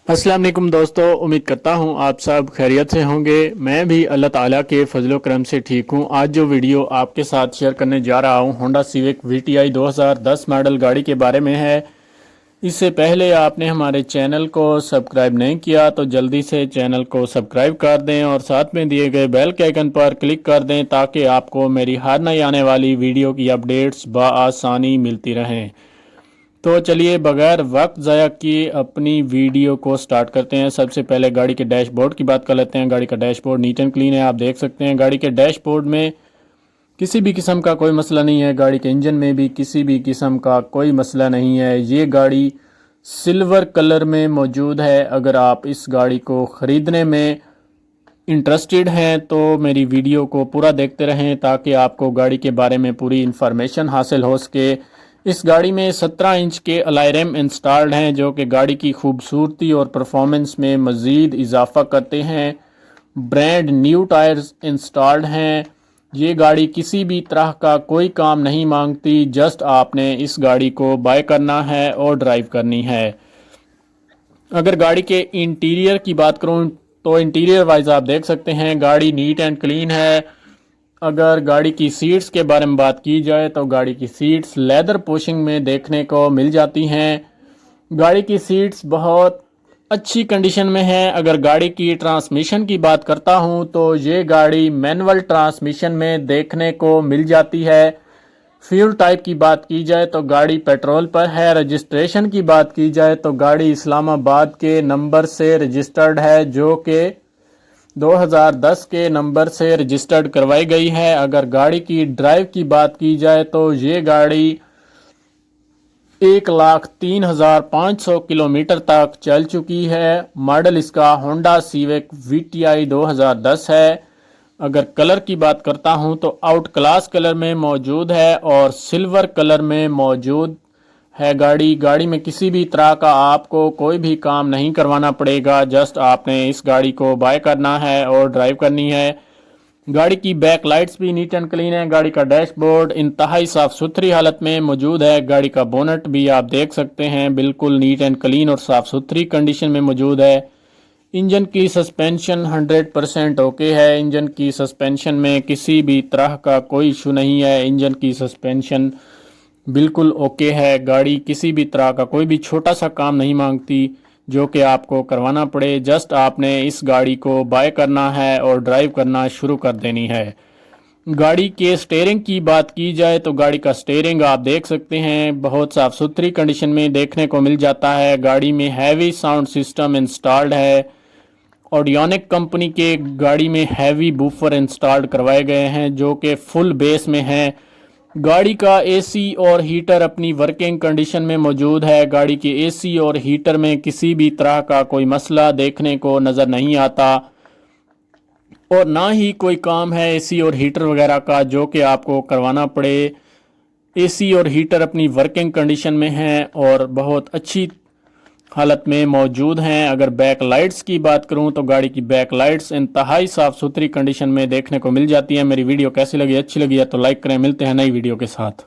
अस्सलाम वालेकुम दोस्तों, उम्मीद करता हूँ आप सब खैरियत से होंगे। मैं भी अल्लाह ताला के फजलो करम से ठीक हूँ। आज जो वीडियो आपके साथ शेयर करने जा रहा हूँ होंडा सिविक VTI 2010 मॉडल गाड़ी के बारे में है। इससे पहले आपने हमारे चैनल को सब्सक्राइब नहीं किया तो जल्दी से चैनल को सब्सक्राइब कर दें और साथ में दिए गए बेल के आइकन पर क्लिक कर दें ताकि आपको मेरी हर नई आने वाली वीडियो की अपडेट्स बआसानी मिलती रहें। तो चलिए बगैर वक्त ज़ाया किए अपनी वीडियो को स्टार्ट करते हैं। सबसे पहले गाड़ी के डैशबोर्ड की बात कर लेते हैं। गाड़ी का डैशबोर्ड नीट एंड क्लीन है, आप देख सकते हैं। गाड़ी के डैशबोर्ड में किसी भी किस्म का कोई मसला नहीं है। गाड़ी के इंजन में भी किसी भी किस्म का कोई मसला नहीं है। ये गाड़ी सिल्वर कलर में मौजूद है। अगर आप इस गाड़ी को ख़रीदने में इंटरेस्टेड हैं तो मेरी वीडियो को पूरा देखते रहें ताकि आपको गाड़ी के बारे में पूरी इन्फॉर्मेशन हासिल हो सके। इस गाड़ी में 17 इंच के अलॉय रिम इंस्टॉल्ड हैं जो कि गाड़ी की खूबसूरती और परफॉर्मेंस में मज़ीद इजाफा करते हैं। ब्रांड न्यू टायर्स इंस्टॉल्ड हैं। ये गाड़ी किसी भी तरह का कोई काम नहीं मांगती, जस्ट आपने इस गाड़ी को बाय करना है और ड्राइव करनी है। अगर गाड़ी के इंटीरियर की बात करूं तो इंटीरियर वाइज आप देख सकते हैं गाड़ी नीट एंड क्लीन है। अगर गाड़ी की सीट्स के बारे में बात की जाए तो गाड़ी की सीट्स लेदर पोशिंग में देखने को मिल जाती हैं। गाड़ी की सीट्स बहुत अच्छी कंडीशन में है। अगर गाड़ी की ट्रांसमिशन की बात करता हूं तो ये गाड़ी मैनुअल ट्रांसमिशन में देखने को मिल जाती है। फ्यूल टाइप की बात की जाए तो गाड़ी पेट्रोल पर है। रजिस्ट्रेशन की बात की जाए तो गाड़ी इस्लामाबाद के नंबर से रजिस्टर्ड है जो कि 2010 के नंबर से रजिस्टर्ड करवाई गई है। अगर गाड़ी की ड्राइव की बात की जाए तो ये गाड़ी 1,03,500 किलोमीटर तक चल चुकी है। मॉडल इसका होंडा सिविक VTI 2010 है। अगर कलर की बात करता हूं तो आउट क्लास कलर में मौजूद है और सिल्वर कलर में मौजूद है। गाड़ी में किसी भी तरह का आपको कोई भी काम नहीं करवाना पड़ेगा, जस्ट आपने इस गाड़ी को बाय करना है और ड्राइव करनी है। गाड़ी की बैक लाइट्स भी नीट एंड क्लीन है। गाड़ी का डैशबोर्ड इंतहाई साफ सुथरी हालत में मौजूद है। गाड़ी का बोनट भी आप देख सकते हैं बिल्कुल नीट एंड क्लीन और साफ सुथरी कंडीशन में मौजूद है। इंजन की सस्पेंशन 100% ओके है। इंजन की सस्पेंशन में किसी भी तरह का कोई इशू नहीं है। इंजन की सस्पेंशन बिल्कुल ओके है। गाड़ी किसी भी तरह का कोई भी छोटा सा काम नहीं मांगती जो कि आपको करवाना पड़े, जस्ट आपने इस गाड़ी को बाय करना है और ड्राइव करना शुरू कर देनी है। गाड़ी के स्टीयरिंग की बात की जाए तो गाड़ी का स्टीयरिंग आप देख सकते हैं बहुत साफ सुथरी कंडीशन में देखने को मिल जाता है। गाड़ी में हैवी साउंड सिस्टम इंस्टॉल्ड है। ऑडियोनिक कंपनी के गाड़ी में हैवी बूफर इंस्टॉल्ड करवाए गए हैं जो कि फुल बेस में हैं। गाड़ी का AC और हीटर अपनी वर्किंग कंडीशन में मौजूद है। गाड़ी के AC और हीटर में किसी भी तरह का कोई मसला देखने को नज़र नहीं आता और ना ही कोई काम है AC और हीटर वगैरह का जो कि आपको करवाना पड़े। AC और हीटर अपनी वर्किंग कंडीशन में हैं और बहुत अच्छी हालत में मौजूद हैं। अगर बैक लाइट्स की बात करूं तो गाड़ी की बैक लाइट्स इंतहाई साफ सुथरी कंडीशन में देखने को मिल जाती हैं। मेरी वीडियो कैसी लगी, अच्छी लगी है तो लाइक करें। मिलते हैं नई वीडियो के साथ।